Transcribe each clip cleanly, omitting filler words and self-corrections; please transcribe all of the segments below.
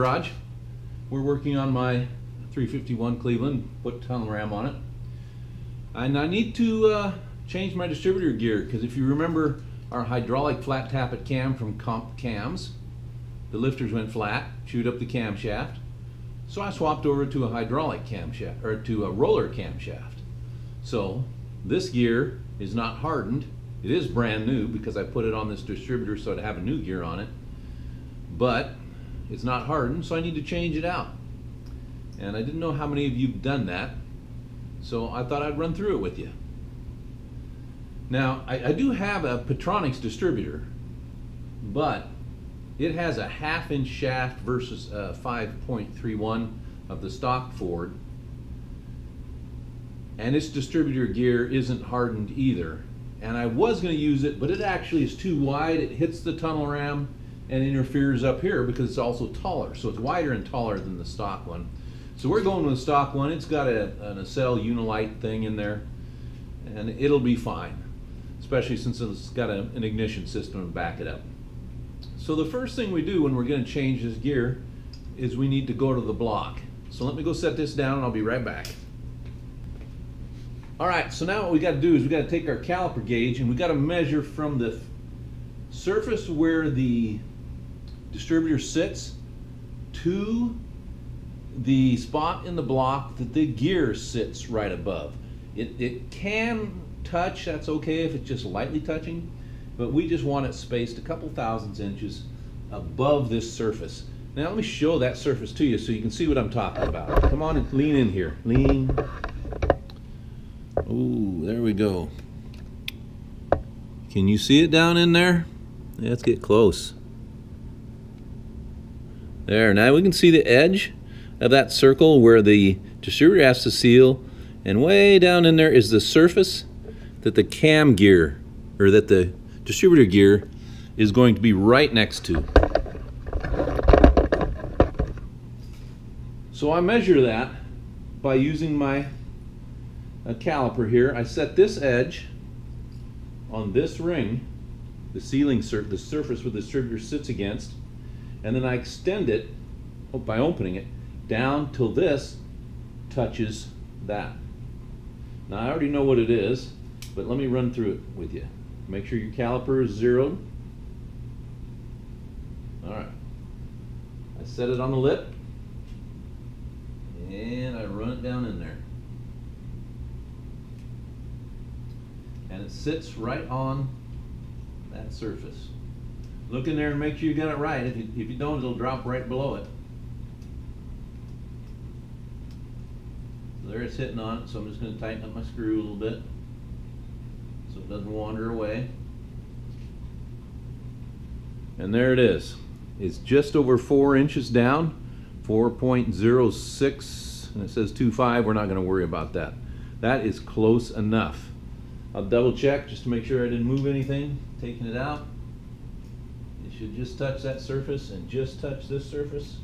garage. We're working on my 351 Cleveland, put tunnel ram on it. And I need to change my distributor gear, because if you remember our hydraulic flat tappet cam from Comp Cams, the lifters went flat, chewed up the camshaft. So I swapped over to a hydraulic camshaft, or to a roller camshaft. So this gear is not hardened. It is brand new because I put it on this distributor so I'd have a new gear on it. But it's not hardened, so I need to change it out. And I didn't know how many of you have done that, so I thought I'd run through it with you. Now, I do have a Petronix distributor, but it has a 1/2 inch shaft versus 5.31 of the stock Ford. And its distributor gear isn't hardened either. And I was going to use it, but it actually is too wide. It hits the tunnel ram and interferes up here because it's also taller. So it's wider and taller than the stock one. So we're going with the stock one. It's got an Accel Unilite thing in there, and it'll be fine, especially since it's got an ignition system to back it up. So the first thing we do when we're going to change this gear is we need to go to the block. So let me go set this down and I'll be right back. Alright, so now what we got to do is we got to take our caliper gauge and we got to measure from the surface where the distributor sits to the spot in the block that the gear sits right above. It can touch, that's okay if it's just lightly touching, but we just want it spaced a couple thousandths inches above this surface. Now let me show that surface to you so you can see what I'm talking about. Come on and lean in here. Lean. Ooh, there we go. Can you see it down in there? Let's get close. There, now we can see the edge of that circle where the distributor has to seal, and way down in there is the surface that the cam gear, or that the distributor gear is going to be right next to. So I measure that by using my caliper here. I set this edge on this ring, the sealing the surface where the distributor sits against, and then I extend it by opening it down till this touches that. Now I already know what it is, but let me run through it with you. Make sure your caliper is zeroed. Alright. I set it on the lip and I run it down in there. And it sits right on that surface. Look in there and make sure you got it right. If you don't, it'll drop right below it. So there it's hitting on it, so I'm just going to tighten up my screw a little bit so it doesn't wander away. And there it is. It's just over 4 inches down, 4.06, and it says 2.5. We're not going to worry about that. That is close enough. I'll double check just to make sure I didn't move anything. Taking it out. It should just touch that surface and just touch this surface.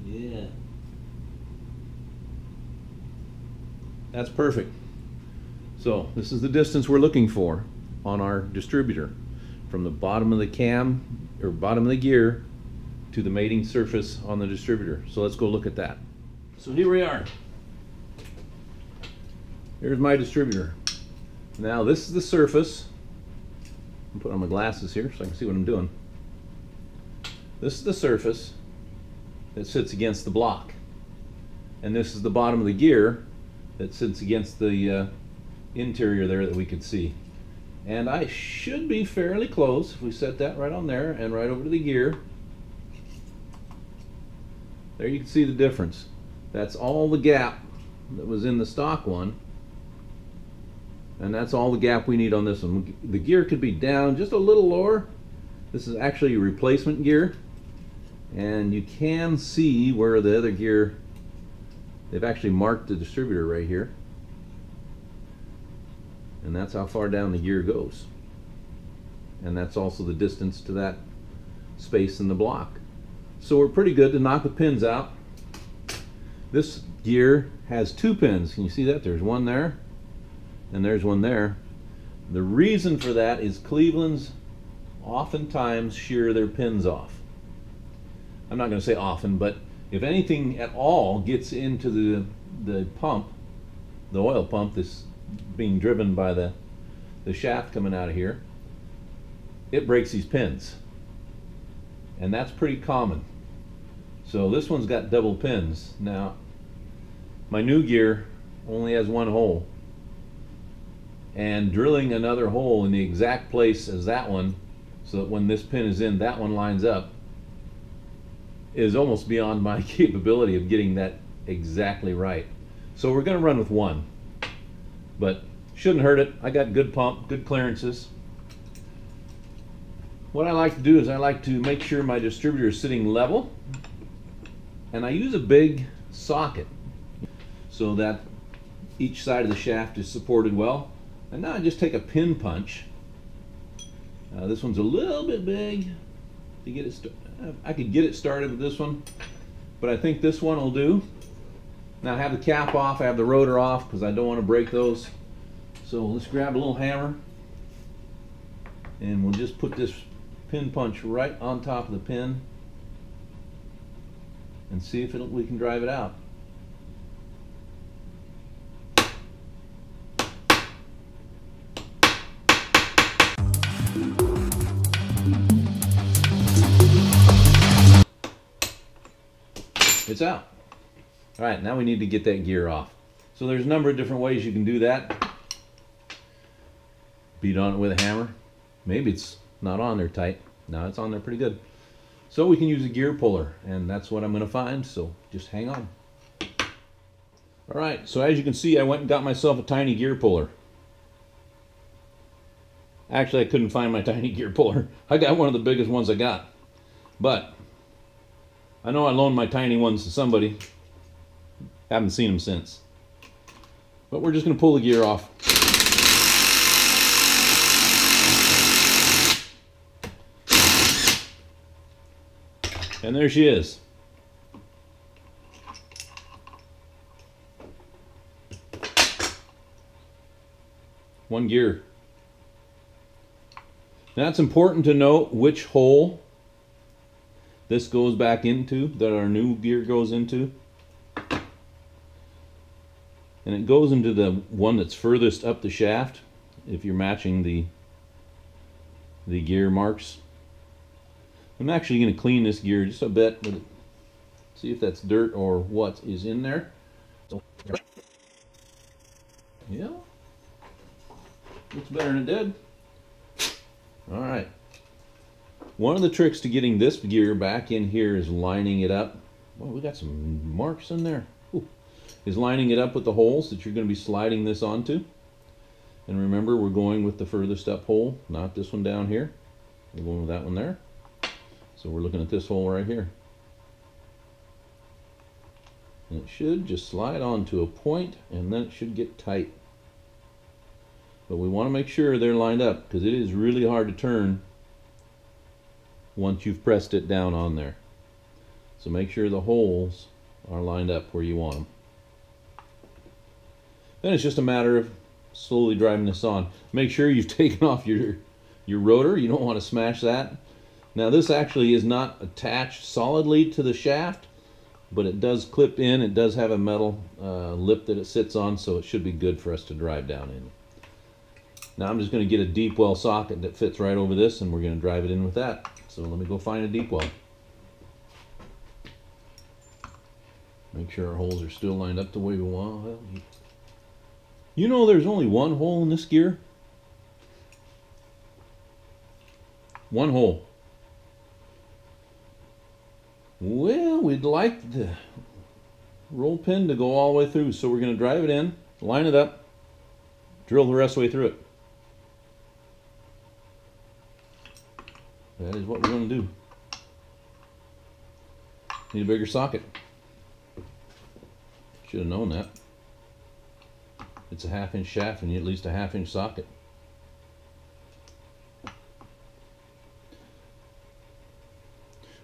Yeah. That's perfect. So this is the distance we're looking for on our distributor, from the bottom of the cam, or bottom of the gear, to the mating surface on the distributor. So let's go look at that. So here we are. Here's my distributor. Now this is the surface. I'm putting on my glasses here so I can see what I'm doing. This is the surface that sits against the block. And this is the bottom of the gear that sits against the interior there that we can see. And I should be fairly close if we set that right on there and right over to the gear. There you can see the difference. That's all the gap that was in the stock one. And that's all the gap we need on this one. The gear could be down just a little lower. This is actually a replacement gear. And you can see where the other gear, they've actually marked the distributor right here. And that's how far down the gear goes. And that's also the distance to that space in the block. So we're pretty good to knock the pins out. This gear has 2 pins. Can you see that? There's one there. And there's one there. The reason for that is Cleveland's oftentimes shear their pins off. I'm not going to say often, but if anything at all gets into the pump, the oil pump that's being driven by the shaft coming out of here, it breaks these pins. And that's pretty common. So this one's got double pins. Now, my new gear only has one hole. And drilling another hole in the exact place as that one, so that when this pin is in, that one lines up, is almost beyond my capability of getting that exactly right. So we're going to run with one. But shouldn't hurt it. I got good pump, good clearances. What I like to do is I like to make sure my distributor is sitting level, and I use a big socket so that each side of the shaft is supported well. And now I just take a pin punch. This one's a little bit big to get it. I could get it started with this one, but I think this one will do. Now I have the cap off, I have the rotor off because I don't want to break those. So let's grab a little hammer, and we'll just put this pin punch right on top of the pin and see if we can drive it out. It's out. All right, now we need to get that gear off. So there's a number of different ways you can do that. Beat on it with a hammer. Maybe it's not on there tight. Now it's on there pretty good. So we can use a gear puller, and that's what I'm going to find, so just hang on. All right, so as you can see, I went and got myself a tiny gear puller. Actually, I couldn't find my tiny gear puller. I got one of the biggest ones I got. But I know I loaned my tiny ones to somebody. Haven't seen them since. But we're just going to pull the gear off. And there she is. One gear. Now it's important to note which hole this goes back into, that our new gear goes into. And it goes into the one that's furthest up the shaft, if you're matching the gear marks. I'm actually going to clean this gear just a bit, but see if that's dirt or what is in there. Yeah, looks better than it did. All right. One of the tricks to getting this gear back in here is lining it up. Well, we got some marks in there. Ooh. Is lining it up with the holes that you're going to be sliding this onto. And remember, we're going with the furthest up hole, not this one down here. We're going with that one there. So we're looking at this hole right here. And it should just slide onto a point, and then it should get tight. But we want to make sure they're lined up, because it is really hard to turn once you've pressed it down on there. So make sure the holes are lined up where you want them. Then it's just a matter of slowly driving this on. Make sure you've taken off your rotor. You don't want to smash that. Now this actually is not attached solidly to the shaft, but it does clip in. It does have a metal lip that it sits on, so it should be good for us to drive down in. Now I'm just going to get a deep well socket that fits right over this, and we're going to drive it in with that. So let me go find a deep well. Make sure our holes are still lined up the way we want. Well, you know there's only one hole in this gear? One hole. Well, we'd like the roll pin to go all the way through, so we're going to drive it in, line it up, drill the rest of the way through it. That is what we're going to do. Need a bigger socket. Should have known that. It's a 1/2 inch shaft and you need at least a 1/2 inch socket.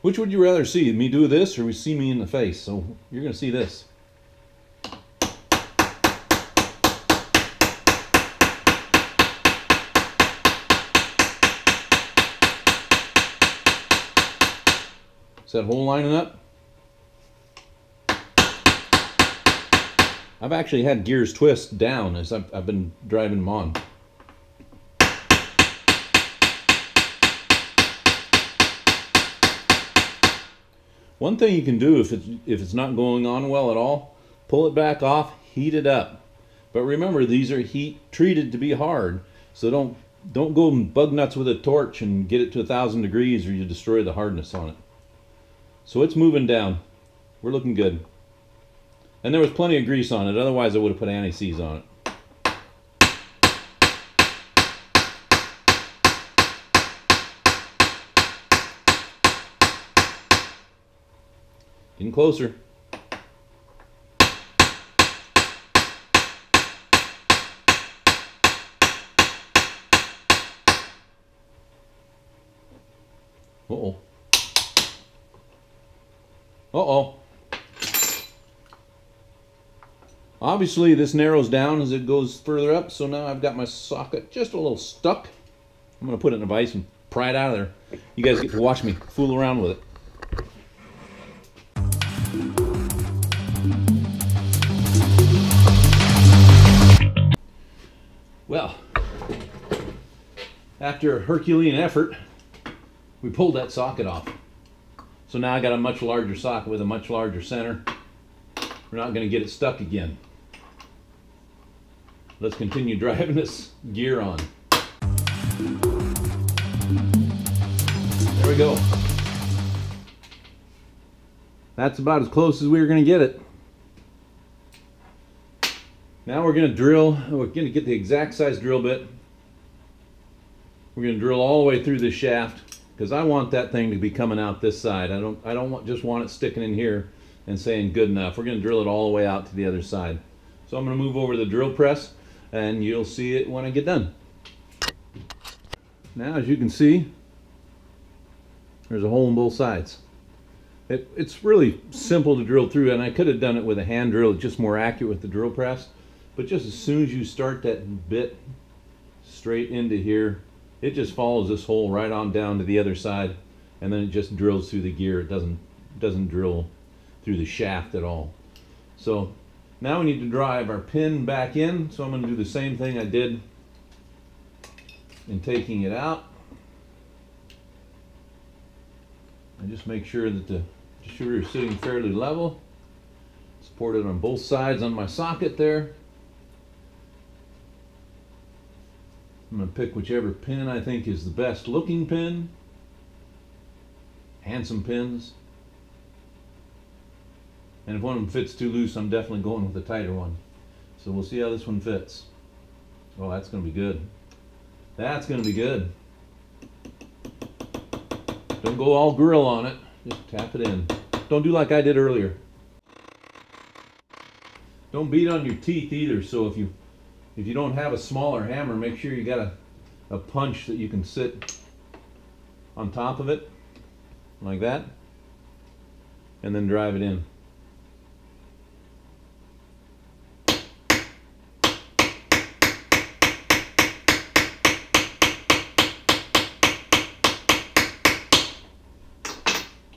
Which would you rather see? Me do this or we see me in the face? So you're going to see this. that hole lining up? I've actually had gears twist down as I've been driving them on. One thing you can do if it's not going on well at all, pull it back off, heat it up. But remember, these are heat treated to be hard, so don't go bug nuts with a torch and get it to 1,000 degrees or you destroy the hardness on it. So it's moving down. We're looking good. And there was plenty of grease on it, otherwise I would have put anti-seize on it. Getting closer. Uh-oh. Uh-oh. Obviously this narrows down as it goes further up, so now I've got my socket just a little stuck. I'm going to put it in a vise and pry it out of there. You guys get to watch me fool around with it. Well, after a Herculean effort, we pulled that socket off. So now I got a much larger socket with a much larger center. We're not going to get it stuck again. Let's continue driving this gear on. There we go. That's about as close as we were going to get it. Now we're going to drill. We're going to get the exact size drill bit. We're going to drill all the way through this shaft because I want that thing to be coming out this side. I don't just want it sticking in here and saying good enough. We're going to drill it all the way out to the other side. So I'm going to move over to the drill press and you'll see it when I get done. Now, as you can see, there's a hole in both sides. It's really simple to drill through, and I could have done it with a hand drill. It's just more accurate with the drill press. But just as soon as you start that bit straight into here, it just follows this hole right on down to the other side, and then it just drills through the gear. It doesn't drill through the shaft at all. So now we need to drive our pin back in. So I'm going to do the same thing I did in taking it out. And just make sure that the distributor is sitting fairly level. Support it on both sides on my socket there. I'm going to pick whichever pin I think is the best looking pin. Handsome pins. And if one of them fits too loose, I'm definitely going with a tighter one. So we'll see how this one fits. Oh, that's going to be good. That's going to be good. Don't go all grill on it. Just tap it in. Don't do like I did earlier. Don't beat on your teeth either. So if you don't have a smaller hammer, make sure you got a punch that you can sit on top of it like that, and then drive it in.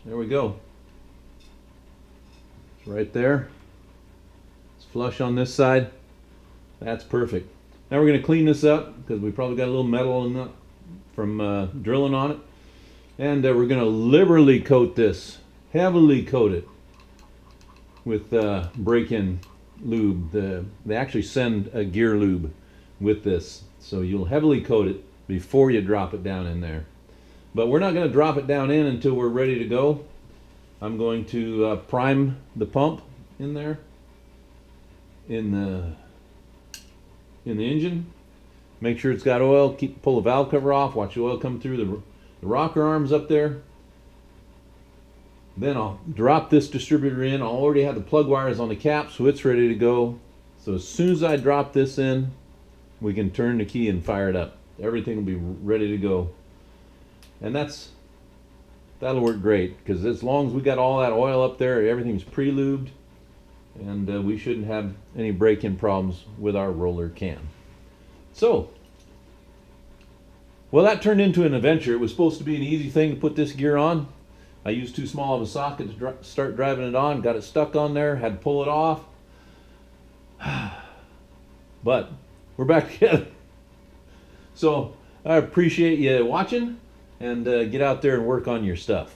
There we go. It's right there. It's flush on this side. That's perfect. Now we're going to clean this up because we probably got a little metal in the, from drilling on it. And we're going to liberally coat this, heavily coat it with break-in lube. They actually send a gear lube with this. So you'll heavily coat it before you drop it down in there. But we're not going to drop it down in until we're ready to go. I'm going to prime the pump in there in the engine. Make sure it's got oil. Pull the valve cover off. Watch the oil come through the rocker arms up there. Then I'll drop this distributor in. I already have the plug wires on the cap, so it's ready to go. So as soon as I drop this in, we can turn the key and fire it up. Everything will be ready to go. And that'll work great, because as long as we got all that oil up there, everything's pre-lubed, and we shouldn't have any break-in problems with our roller cam. So, well, that turned into an adventure. It was supposed to be an easy thing to put this gear on. I used too small of a socket to start driving it on, got it stuck on there, had to pull it off. But we're back together. So I appreciate you watching, and get out there and work on your stuff.